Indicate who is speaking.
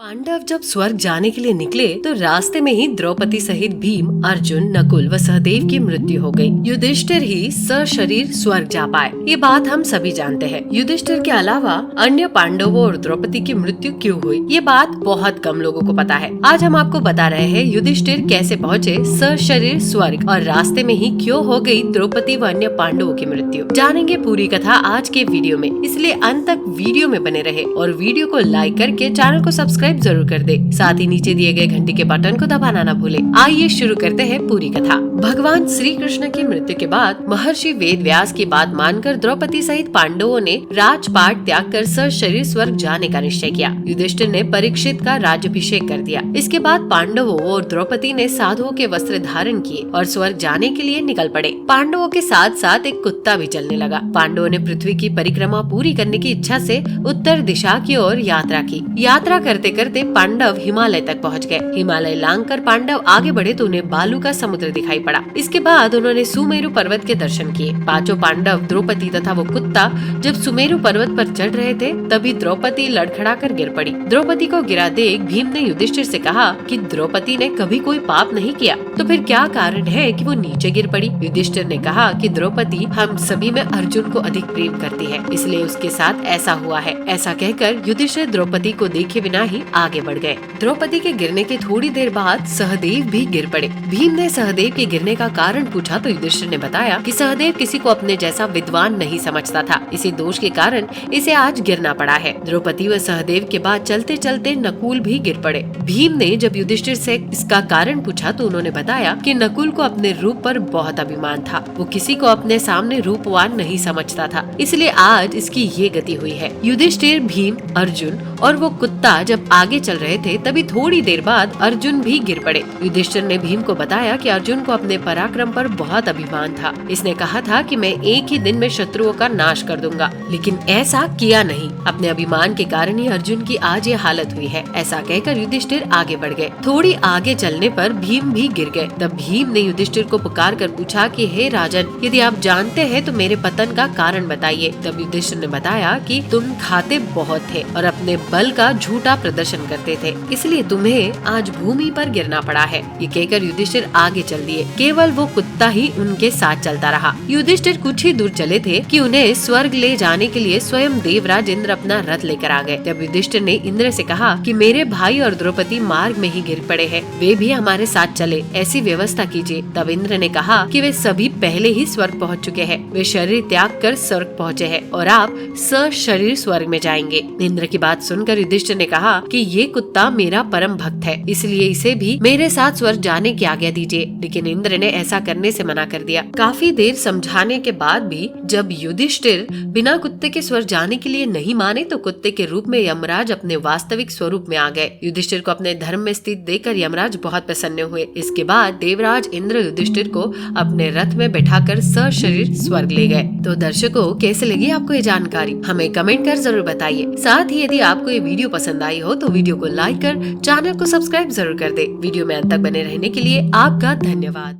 Speaker 1: पांडव जब स्वर्ग जाने के लिए निकले तो रास्ते में ही द्रौपदी सहित भीम, अर्जुन, नकुल व सहदेव की मृत्यु हो गई। युधिष्ठिर ही सशरीर स्वर्ग जा पाए। ये बात हम सभी जानते हैं। युधिष्ठिर के अलावा अन्य पांडवों और द्रौपदी की मृत्यु क्यों हुई, ये बात बहुत कम लोगों को पता है। आज हम आपको बता रहे हैं युधिष्ठिर कैसे पहुँचे सशरीर स्वर्ग और रास्ते में ही क्यों हो गई द्रौपदी व अन्य पांडवों की मृत्यु। जानेंगे पूरी कथा आज के वीडियो में, इसलिए अंत तक वीडियो में बने रहे और वीडियो को लाइक करके चैनल को सब्सक्राइब जरूर कर दे। साथ ही नीचे दिए गए घंटी के बटन को दबाना न भूले। आइए शुरू करते हैं पूरी कथा। भगवान श्री कृष्ण की मृत्यु के बाद महर्षि वेद व्यास की बात मानकर द्रौपदी सहित पांडवों ने राजपाट त्याग कर सशरीर स्वर्ग जाने का निश्चय किया। युधिष्ठिर ने परीक्षित का राज्याभिषेक कर दिया। इसके बाद पांडवों और द्रौपदी ने साधुओं के वस्त्र धारण किए और स्वर्ग जाने के लिए निकल पड़े। पांडवों के साथ साथ एक कुत्ता भी चलने लगा। पांडवों ने पृथ्वी की परिक्रमा पूरी करने की इच्छा से उत्तर दिशा की ओर यात्रा की। यात्रा करते करते पांडव हिमालय तक पहुंच गए। हिमालय लांघकर पांडव आगे बढ़े तो उन्हें बालू का समुद्र दिखाई पड़ा। इसके बाद उन्होंने सुमेरु पर्वत के दर्शन किए। पांचों पांडव, द्रौपदी तथा वो कुत्ता जब सुमेरु पर्वत पर चढ़ रहे थे तभी द्रौपदी लड़खड़ाकर गिर पड़ी। द्रौपदी को गिरा देख भीम ने युधिष्ठिर से कहा कि द्रौपदी ने कभी कोई पाप नहीं किया, तो फिर क्या कारण है कि वो नीचे गिर पड़ी। युधिष्ठिर ने कहा कि द्रौपदी हम सभी में अर्जुन को अधिक प्रेम करती है, इसलिए उसके साथ ऐसा हुआ है। ऐसा कहकर युधिष्ठिर द्रौपदी को देखे बिना ही आगे बढ़ गए। द्रौपदी के गिरने के थोड़ी देर बाद सहदेव भी गिर पड़े। भीम ने सहदेव के गिरने का कारण पूछा तो युधिष्ठिर ने बताया कि सहदेव किसी को अपने जैसा विद्वान नहीं समझता था, इसी दोष के कारण इसे आज गिरना पड़ा है। द्रौपदी व सहदेव के बाद चलते चलते नकुल भी गिर पड़े। भीम ने जब युधिष्ठिर से इसका कारण पूछा तो उन्होंने बताया कि नकुल को अपने रूप पर बहुत अभिमान था। वो किसी को अपने सामने रूपवान नहीं समझता था, इसलिए आज इसकी ये गति हुई है। युधिष्ठिर, भीम, अर्जुन और वो कुत्ता जब आगे चल रहे थे तभी थोड़ी देर बाद अर्जुन भी गिर पड़े। युधिष्ठिर ने भीम को बताया कि अर्जुन को अपने पराक्रम पर बहुत अभिमान था। इसने कहा था कि मैं एक ही दिन में शत्रुओं का नाश कर दूंगा, लेकिन ऐसा किया नहीं। अपने अभिमान के कारण ही अर्जुन की आज ये हालत हुई है। ऐसा कहकर युधिष्ठिर आगे बढ़ गए। थोड़ी आगे चलने पर भीम भी गिर गए। तब भीम ने युधिष्ठिर को पुकार कर पूछा कि हे राजन, यदि आप जानते हैं तो मेरे पतन का कारण बताइए। तब युधिष्ठिर ने बताया कि तुम खाते बहुत थे और अपने बल का झूठा प्रदर्शन करते थे, इसलिए तुम्हें आज भूमि पर गिरना पड़ा है। ये कहकर युधिष्ठिर आगे चल दिए। केवल वो कुत्ता ही उनके साथ चलता रहा। युधिष्ठिर कुछ ही दूर चले थे कि उन्हें स्वर्ग ले जाने के लिए स्वयं देवराज इंद्र अपना रथ लेकर आ गए। तब युधिष्ठिर ने इंद्र से कहा कि मेरे भाई और द्रौपदी मार्ग में ही गिर पड़े हैं, वे भी हमारे साथ चले, ऐसी व्यवस्था कीजिए। तब इंद्र ने कहा कि वे सभी पहले ही स्वर्ग पहुँच चुके हैं, वे शरीर त्याग कर स्वर्ग पहुँचे हैं और आप सशरीर स्वर्ग में जाएंगे। इंद्र की बात सुनकर युधिष्ठिर ने कहा कि ये कुत्ता मेरा परम भक्त है, इसलिए इसे भी मेरे साथ स्वर्ग जाने की आज्ञा दीजिए। लेकिन इंद्र ने ऐसा करने से मना कर दिया। काफी देर समझाने के बाद भी जब युधिष्ठिर बिना कुत्ते के स्वर्ग जाने के लिए नहीं माने तो कुत्ते के रूप में यमराज अपने वास्तविक स्वरूप में आ गए। युधिष्ठिर को अपने धर्म में स्थित देखकर यमराज बहुत प्रसन्न हुए। इसके बाद देवराज इंद्र युधिष्ठिर को अपने रथ में बैठाकर सशरीर स्वर्ग ले गए। तो दर्शकों, कैसे लगी आपको ये जानकारी, हमें कमेंट कर जरूर बताइए। साथ ही यदि आपको ये वीडियो पसंद आई हो तो वीडियो को लाइक कर चैनल को सब्सक्राइब जरूर कर दे। वीडियो में अंत तक बने रहने के लिए आपका धन्यवाद।